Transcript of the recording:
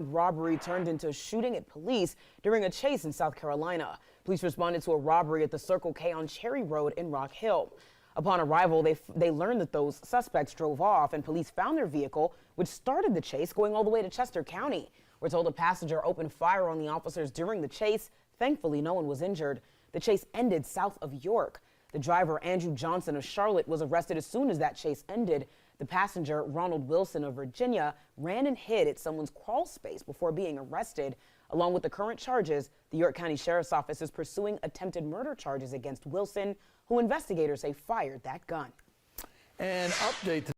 Robbery turned into a shooting at police during a chase in South Carolina. Police responded to a robbery at the Circle K on Cherry Road in Rock Hill. Upon arrival, they learned that those suspects drove off, and police found their vehicle, which started the chase going all the way to Chester County. We're told a passenger opened fire on the officers during the chase. Thankfully, no one was injured. The chase ended south of York. The driver, Andrew Johnson of Charlotte, was arrested as soon as that chase ended. The passenger, Ronald Wilson of Virginia, ran and hid at someone's crawl space before being arrested. Along with the current charges, the York County Sheriff's Office is pursuing attempted murder charges against Wilson, who investigators say fired that gun. An update